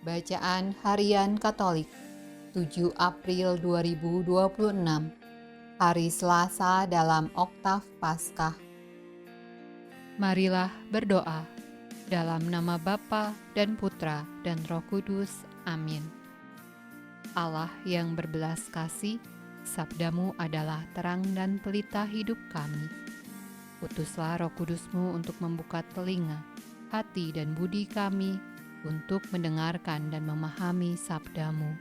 Bacaan Harian Katolik 7 April 2026, Hari Selasa dalam Oktav Paskah. Marilah berdoa dalam nama Bapa dan Putra dan Roh Kudus. Amin. Allah yang berbelas kasih, sabdamu adalah terang dan pelita hidup kami. Utuslah Roh Kudusmu untuk membuka telinga, hati dan budi kami untuk mendengarkan dan memahami sabdamu.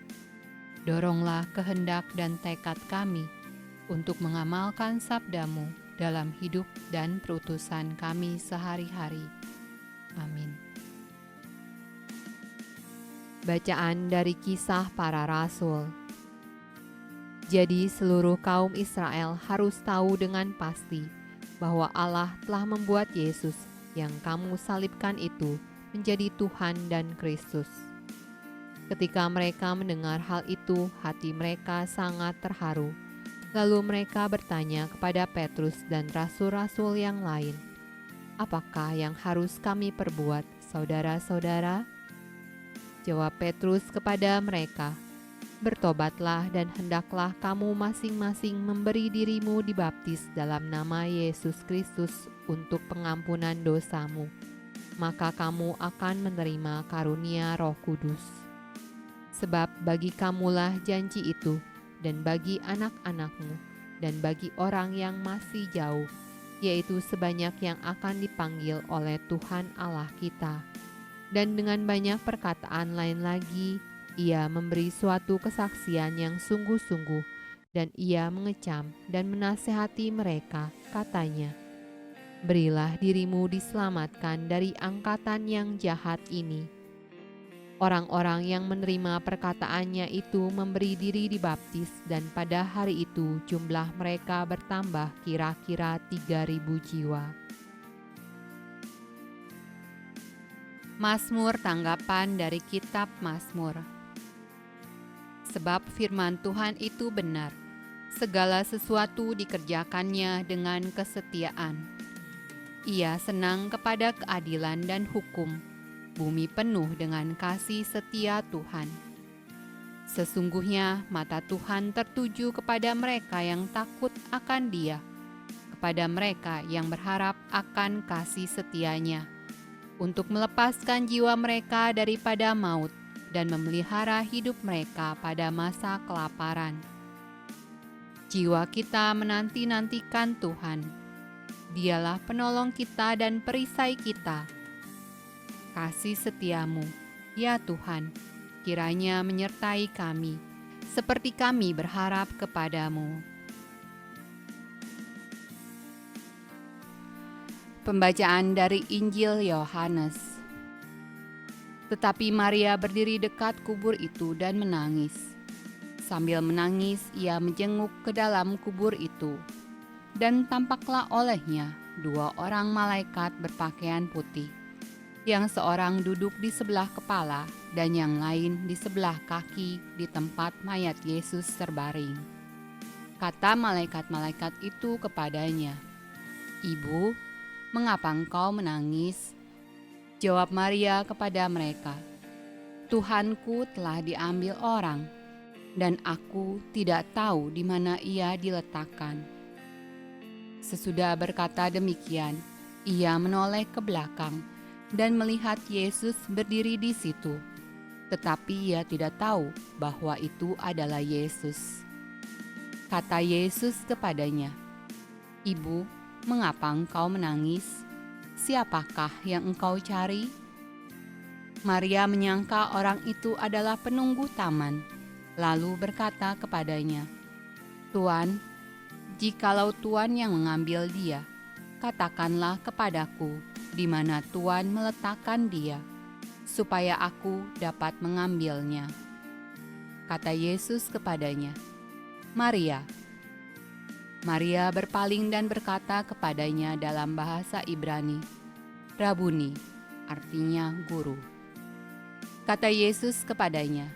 Doronglah kehendak dan tekad kami untuk mengamalkan sabdamu dalam hidup dan perutusan kami sehari-hari. Amin. Bacaan dari Kisah Para Rasul. Jadi seluruh kaum Israel harus tahu dengan pasti bahwa Allah telah membuat Yesus yang kamu salibkan itu menjadi Tuhan dan Kristus. Ketika mereka mendengar hal itu, hati mereka sangat terharu. Lalu mereka bertanya kepada Petrus dan rasul-rasul yang lain, "Apakah yang harus kami perbuat, saudara-saudara?" Jawab Petrus kepada mereka, "Bertobatlah dan hendaklah kamu masing-masing memberi dirimu dibaptis dalam nama Yesus Kristus untuk pengampunan dosamu. Maka kamu akan menerima karunia Roh Kudus. Sebab bagi kamulah janji itu, dan bagi anak-anakmu, dan bagi orang yang masih jauh, yaitu sebanyak yang akan dipanggil oleh Tuhan Allah kita." Dan dengan banyak perkataan lain lagi, ia memberi suatu kesaksian yang sungguh-sungguh, dan ia mengecam dan menasehati mereka, katanya, "Berilah dirimu diselamatkan dari angkatan yang jahat ini." Orang-orang yang menerima perkataannya itu memberi diri dibaptis, dan pada hari itu jumlah mereka bertambah kira-kira 3.000 jiwa. Mazmur tanggapan dari Kitab Mazmur. Sebab firman Tuhan itu benar, segala sesuatu dikerjakannya dengan kesetiaan. Ia senang kepada keadilan dan hukum, bumi penuh dengan kasih setia Tuhan. Sesungguhnya mata Tuhan tertuju kepada mereka yang takut akan Dia, kepada mereka yang berharap akan kasih setia-Nya, untuk melepaskan jiwa mereka daripada maut dan memelihara hidup mereka pada masa kelaparan. Jiwa kita menanti-nantikan Tuhan. Dialah penolong kita dan perisai kita. Kasih setiamu, ya Tuhan, kiranya menyertai kami, seperti kami berharap kepadamu. Pembacaan dari Injil Yohanes. Tetapi Maria berdiri dekat kubur itu dan menangis. Sambil menangis, ia menjenguk ke dalam kubur itu. Dan tampaklah olehnya 2 orang malaikat berpakaian putih, yang seorang duduk di sebelah kepala dan yang lain di sebelah kaki di tempat mayat Yesus terbaring. Kata malaikat-malaikat itu kepadanya, "Ibu, mengapa engkau menangis?" Jawab Maria kepada mereka, "Tuhanku telah diambil orang, dan aku tidak tahu di mana ia diletakkan." Sesudah berkata demikian, ia menoleh ke belakang dan melihat Yesus berdiri di situ, tetapi ia tidak tahu bahwa itu adalah Yesus. Kata Yesus kepadanya, "Ibu, mengapa engkau menangis? Siapakah yang engkau cari?" Maria menyangka orang itu adalah penunggu taman, lalu berkata kepadanya, "Tuan, jikalau Tuan yang mengambil dia, katakanlah kepadaku di mana Tuan meletakkan dia, supaya aku dapat mengambilnya." Kata Yesus kepadanya, "Maria." Maria berpaling dan berkata kepadanya dalam bahasa Ibrani, "Rabuni," artinya guru. Kata Yesus kepadanya,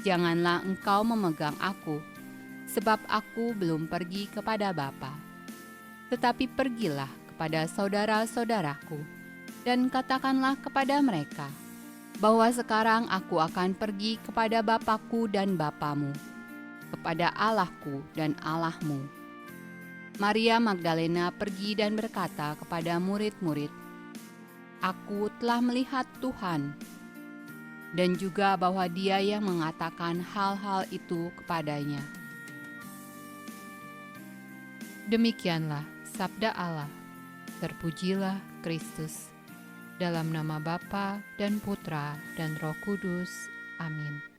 "Janganlah engkau memegang aku, sebab aku belum pergi kepada Bapa. Tetapi pergilah kepada saudara-saudaraku, dan katakanlah kepada mereka, bahwa sekarang aku akan pergi kepada Bapakku dan Bapamu, kepada Allahku dan Allahmu." Maria Magdalena pergi dan berkata kepada murid-murid, "Aku telah melihat Tuhan," dan juga bahwa Dia yang mengatakan hal-hal itu kepadanya. Demikianlah sabda Allah. Terpujilah Kristus. Dalam nama Bapa dan Putra dan Roh Kudus. Amin.